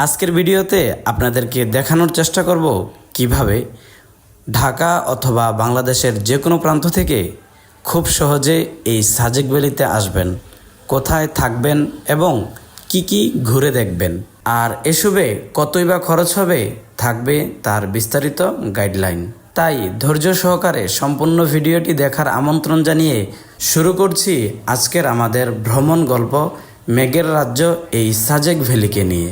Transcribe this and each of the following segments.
আজকের ভিডিওতে আপনাদেরকে দেখানোর চেষ্টা করব কিভাবে ঢাকা অথবা বাংলাদেশের যে কোনো প্রান্ত থেকে খুব সহজে এই সাজেক ভ্যালিতে আসবেন, কোথায় থাকবেন এবং কি ঘুরে দেখবেন, আর এসবে কতই বা খরচ হবে থাকবে তার বিস্তারিত গাইডলাইন। তাই ধৈর্য সহকারে সম্পূর্ণ ভিডিওটি দেখার আমন্ত্রণ জানিয়ে শুরু করছি আজকের আমাদের ভ্রমণ গল্প মেঘের রাজ্য এই সাজেক ভ্যালিকে নিয়ে।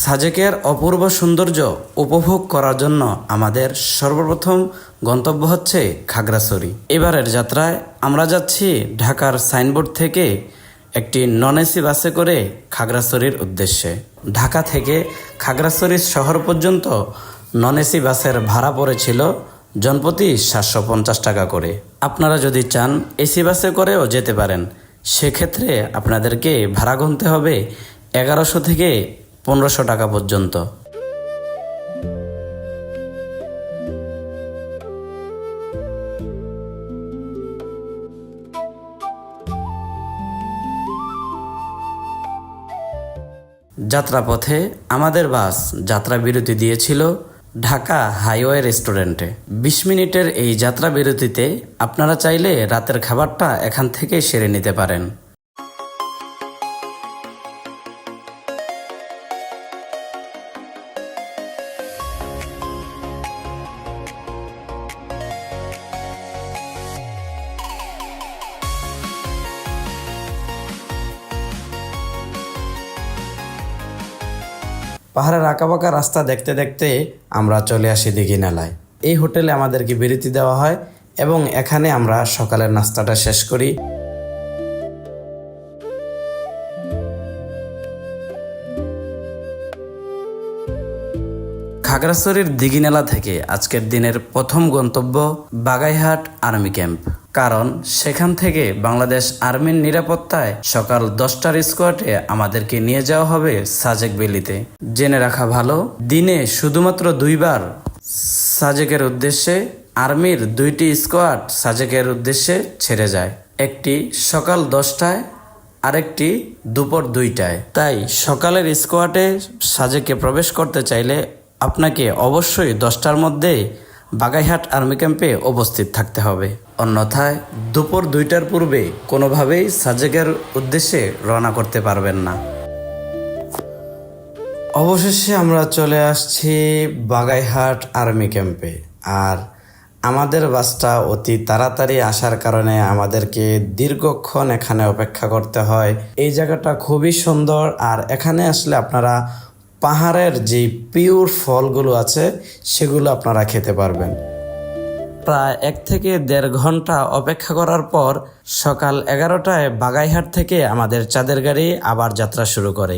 সাজেকের অপূর্ব সৌন্দর্য উপভোগ করার জন্য আমাদের সর্বপ্রথম গন্তব্য হচ্ছে খাগড়াছড়ি। এবারের যাত্রায় আমরা যাচ্ছি ঢাকার সাইনবোর্ড থেকে একটি নন এসি বাসে করে খাগড়াছড়ির উদ্দেশ্যে। ঢাকা থেকে খাগড়াছড়ি শহর পর্যন্ত নন এসি বাসের ভাড়া পড়েছিল জনপ্রতি 750 টাকা করে। আপনারা যদি চান এসি বাসে করেও যেতে পারেন, সেক্ষেত্রে আপনাদেরকে ভাড়া গুনতে হবে 1100 থেকে 1500 টাকা পর্যন্ত। যাত্রাপথে আমাদের বাস যাত্রা বিরতি দিয়েছিল ঢাকা হাইওয়ে রেস্টুরেন্টে। 20 মিনিটের এই যাত্রা বিরতিতে আপনারা চাইলে রাতের খাবারটা এখান থেকে সেরে নিতে পারেন। পাহাড়ের আঁকাবাঁকা রাস্তা দেখতে দেখতে আমরা চলে আসি দীঘিনালায়। এই হোটেলে আমাদেরকে বিরতি দেওয়া হয় এবং এখানে আমরা সকালের নাস্তাটা শেষ করি। খাগড়াছড়ির দীঘিনালা থেকে আজকের দিনের প্রথম গন্তব্য বাগাইহাট আর্মি ক্যাম্প, কারণ সেখান থেকে বাংলাদেশ আর্মির নিরাপত্তায় সকাল 10টার স্কোয়াডে আমাদেরকে নিয়ে যাওয়া হবে সাজেক ভ্যালিতে। জেনে রাখা ভালো, দিনে শুধুমাত্র 2 বার সাজেকের উদ্দেশ্যে আর্মির 2টি স্কোয়াড সাজেকের উদ্দেশ্যে ছেড়ে যায়, একটি সকাল 10টায় আরেকটি দুপুর 2টায়। তাই সকালের স্কোয়াডে সাজেকে প্রবেশ করতে চাইলে আপনাকে অবশ্যই 10টার মধ্যে বাগাইহাট আর্মি ক্যাম্পে উপস্থিত থাকতে হবে, অন্যথায় দুপুর 2টার পূর্বে কোনোভাবেই সাজেকের উদ্দেশ্যে রওনা করতে পারবেন না। অবশেষে আমরা চলে আসছি বাগাইহাট আর্মি ক্যাম্পে। আর আমাদের বাসটা অতি তাড়াতাড়ি আসার কারণে আমাদেরকে দীর্ঘক্ষণ এখানে অপেক্ষা করতে হয়। এই জায়গাটা খুবই সুন্দর, আর এখানে আসলে আপনারা পাহাড়ের যে পিওর ফলগুলো আছে সেগুলো আপনারা খেতে পারবেন। প্রায় 1 থেকে 1.5 ঘন্টা অপেক্ষা করার পর সকাল 11টায় বাগাইহাট থেকে আমাদের চাঁদের গাড়ি আবার যাত্রা শুরু করে।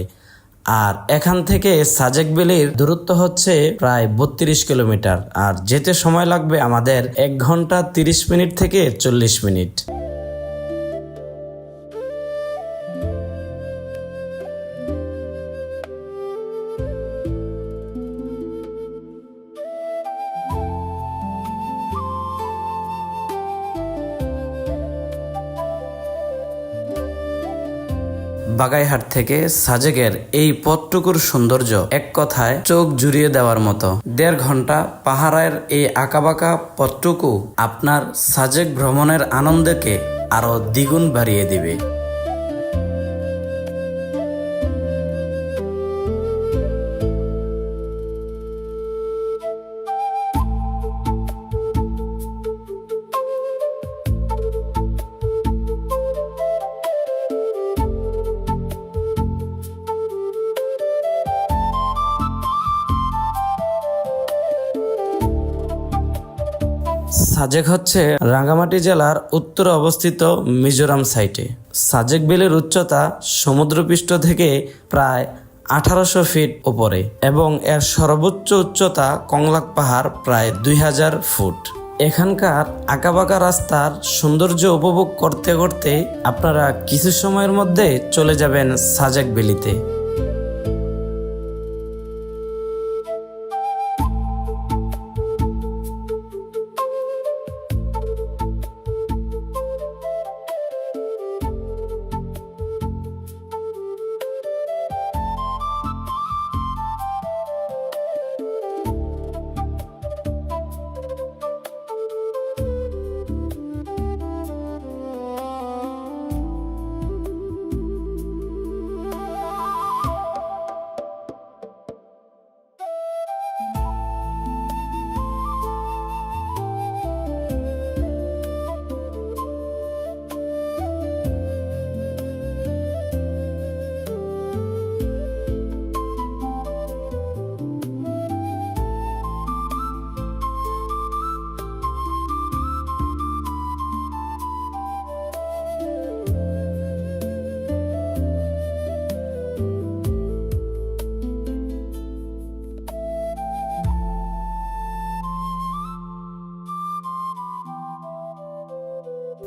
আর এখান থেকে সাজেক ভ্যালির দূরত্ব হচ্ছে প্রায় 32 কিলোমিটার, আর যেতে সময় লাগবে আমাদের 1 ঘন্টা 30 মিনিট থেকে 40 মিনিট। বাগাইহাট থেকে সাজেকের এই পথটুকুর সৌন্দর্য এক কথায় চোখ জুড়িয়ে দেওয়ার মতো। 1.5 ঘন্টা পাহাড়ের এই আঁকাবাঁকা পথটুকু আপনার সাজেক ভ্রমণের আনন্দকে আরো দ্বিগুণ বাড়িয়ে দিবে। সাজেক হচ্ছে রাঙ্গামাটি জেলার উত্তরে অবস্থিত মিজোরাম সাইটে। সাজেক ভ্যালির উচ্চতা সমুদ্রপৃষ্ঠ থেকে প্রায় 1800 ফিট উপরে এবং এর সর্বোচ্চ উচ্চতা কংলাক পাহাড় প্রায় 2000 ফুট। এখানকার আঁকাবাঁকা রাস্তার সৌন্দর্য উপভোগ করতে করতে আপনারা কিছু সময়ের মধ্যে চলে যাবেন সাজেক ভ্যালিতে।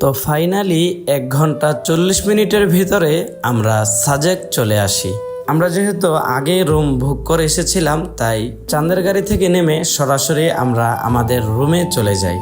তো ফাইনালি 1 ঘন্টা 40 মিনিটের ভিতরে আমরা সাজেক চলে আসি। আমরা যেহেতু আগে রুম বুক করে এসেছিলাম, তাই চাঁদের গাড়ি থেকে নেমে সরাসরি আমরা আমাদের রুমে চলে যাই।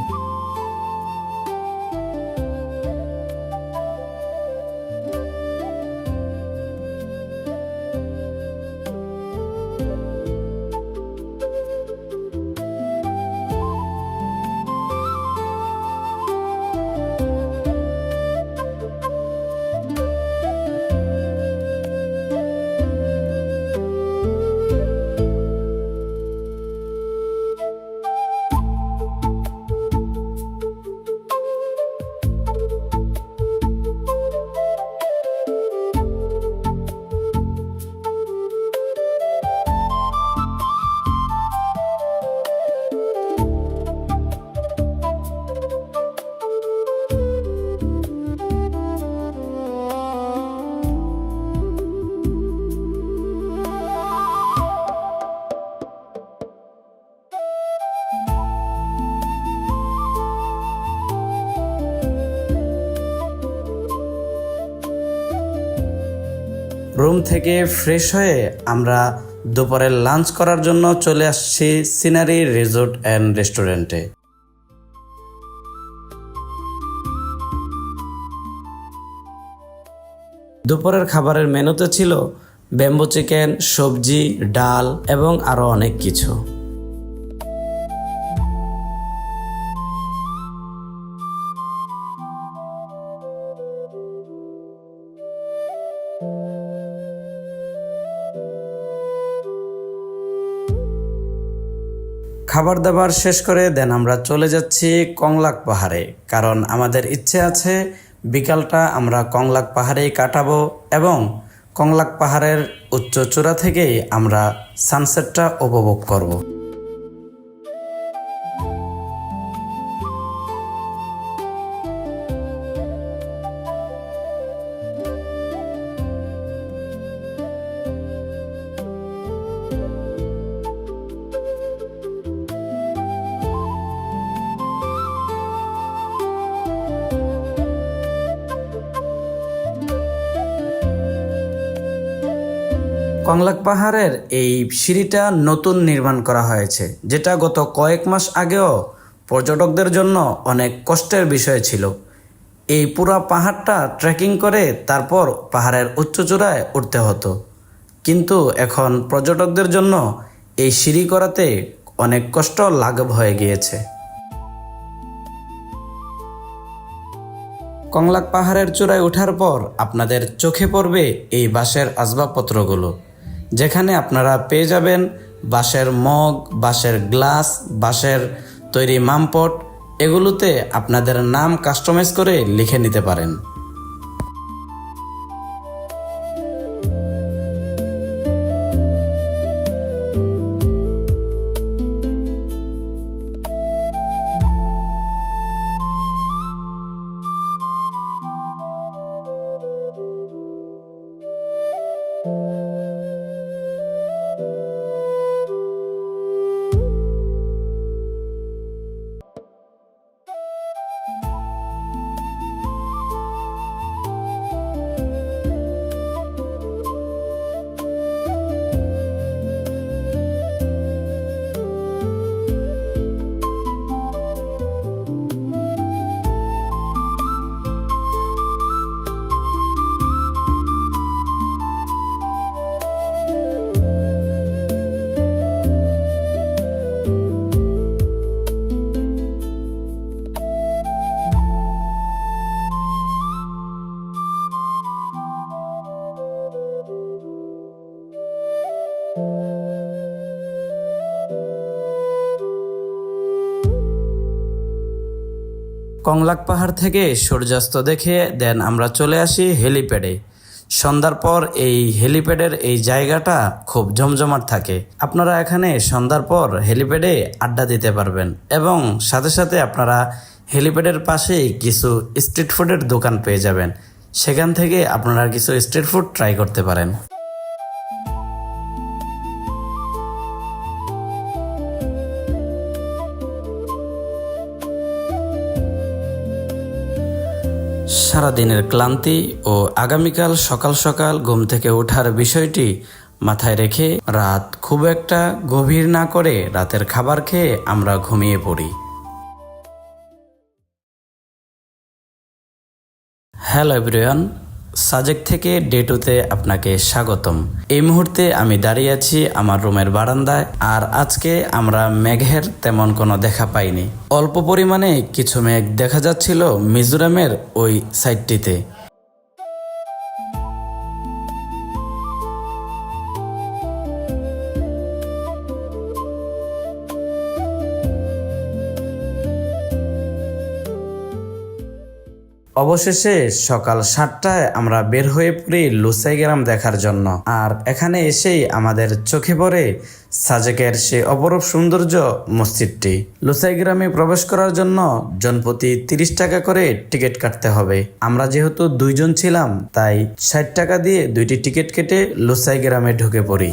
রুম থেকে ফ্রেশ হয়ে আমরা দুপুরের লাঞ্চ করার জন্য চলে আসছি সিনারি রিসোর্ট অ্যান্ড রেস্টুরেন্টে। দুপুরের খাবারের মেনুতে ছিল ব্যাম্বু চিকেন, সবজি, ডাল এবং আরও অনেক কিছু। খাবার দাবার শেষ করে দেন আমরা চলে যাচ্ছি কংলাক পাহাড়ে, কারণ আমাদের ইচ্ছে আছে বিকালটা আমরা কংলাক পাহাড়েই কাটাবো এবং কংলাক পাহাড়ের উচ্চ চূড়া থেকেই আমরা সানসেটটা উপভোগ করব। কংলাক পাহাড়ের এই সিঁড়িটা নতুন নির্মাণ করা হয়েছে, যেটা গত কয়েক মাস আগেও পর্যটকদের জন্য অনেক কষ্টের বিষয় ছিল। এই পুরো পাহাড়টা ট্রেকিং করে তারপর পাহাড়ের উচ্চ চূড়ায় উঠতে হতো, কিন্তু এখন পর্যটকদের জন্য এই সিঁড়ি করাতে অনেক কষ্ট লাঘব হয়ে গিয়েছে। কংলাক পাহাড়ের চূড়ায় ওঠার পর আপনাদের চোখে পড়বে এই বাঁশের আসবাবপত্রগুলো, যেখানে আপনারা পেয়ে যাবেন বাঁশের মগ, বাঁশের গ্লাস, বাঁশের তৈরি মামপট। এগুলোতে আপনাদের নাম কাস্টমাইজ করে লিখে নিতে পারেন। কংলাক পাহাড় থেকে সূর্যাস্ত দেখে দেন আমরা চলে আসি হেলিপ্যাডে। সন্ধ্যার পর এই হেলিপ্যাডের এই জায়গাটা খুব জমজমাট থাকে। আপনারা এখানে সন্ধ্যার পর হেলিপ্যাডে আড্ডা দিতে পারবেন এবং সাথে সাথে আপনারা হেলিপ্যাডের পাশেই কিছু স্ট্রিট ফুডের দোকান পেয়ে যাবেন। সেখান থেকে আপনারা কিছু স্ট্রিট ফুড ট্রাই করতে পারেন। সারাদিনের ক্লান্তি ও আগামীকাল সকাল সকাল ঘুম থেকে ওঠার বিষয়টি মাথায় রেখে রাত খুব একটা গভীর না করে রাতের খাবার খেয়ে আমরা ঘুমিয়ে পড়ি। হ্যালো এভরিওয়ান, সাজেক থেকে ডে 2-তে আপনাকে স্বাগতম। এই মুহূর্তে আমি দাঁড়িয়ে আছি আমার রুমের বারান্দায়। আর আজকে আমরা মেঘের তেমন কোনো দেখা পাইনি। অল্প পরিমাণে কিছু মেঘ দেখা যাচ্ছিল মিজোরামের ওই সাইডটিতে। অবশেষে সকাল 7টায় আমরা বের হয়ে পড়ি লুসাই গ্রাম দেখার জন্য। আর এখানে এসেই আমাদের চোখে পড়ে সাজেকের সে অপরূপ সৌন্দর্য মসজিদটি। লুসাই গ্রামে প্রবেশ করার জন্য জনপ্রতি 30 টাকা করে টিকিট কাটতে হবে। আমরা যেহেতু 2 জন ছিলাম তাই 60 টাকা দিয়ে 2টি টিকিট কেটে লুসাই গ্রামে ঢুকে পড়ি।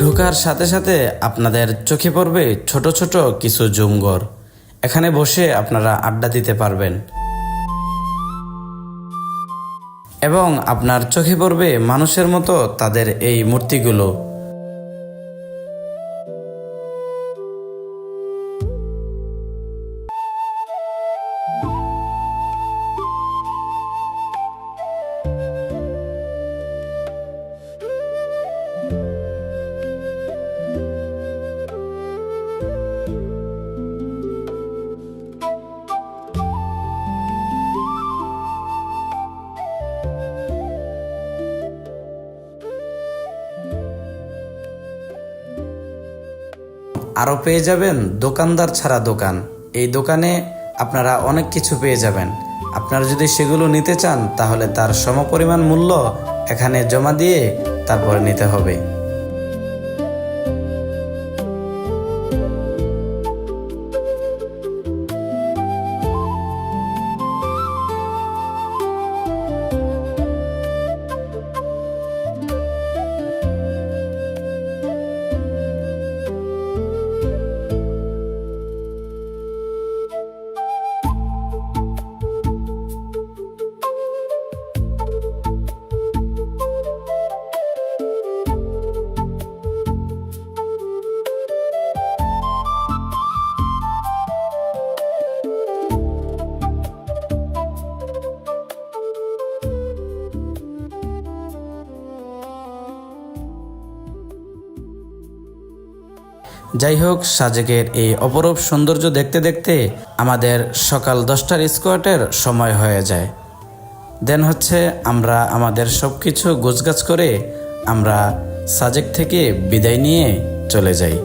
ঢোকার সাথে সাথে আপনাদের চোখে পড়বে ছোট ছোট কিছু জুমঘর। এখানে বসে আপনারা আড্ডা দিতে পারবেন এবং আপনার চোখে পড়বে মানুষের মতো তাদের এই মূর্তিগুলো। আরও পেয়ে যাবেন দোকানদার ছাড়া দোকান। এই দোকানে আপনারা অনেক কিছু পেয়ে যাবেন। আপনারা যদি সেগুলো নিতে চান তাহলে তার সমপরিমাণ মূল্য এখানে জমা দিয়ে তারপরে নিতে হবে। যাই হোক, সাজেকের এই অপরূপ সৌন্দর্য দেখতে দেখতে আমাদের সকাল 10টার স্কোয়াটের সময় হয়ে যায়। দেন হচ্ছে আমরা আমাদের সব কিছু গোছগাছ করে আমরা সাজেক থেকে বিদায় নিয়ে চলে যাই।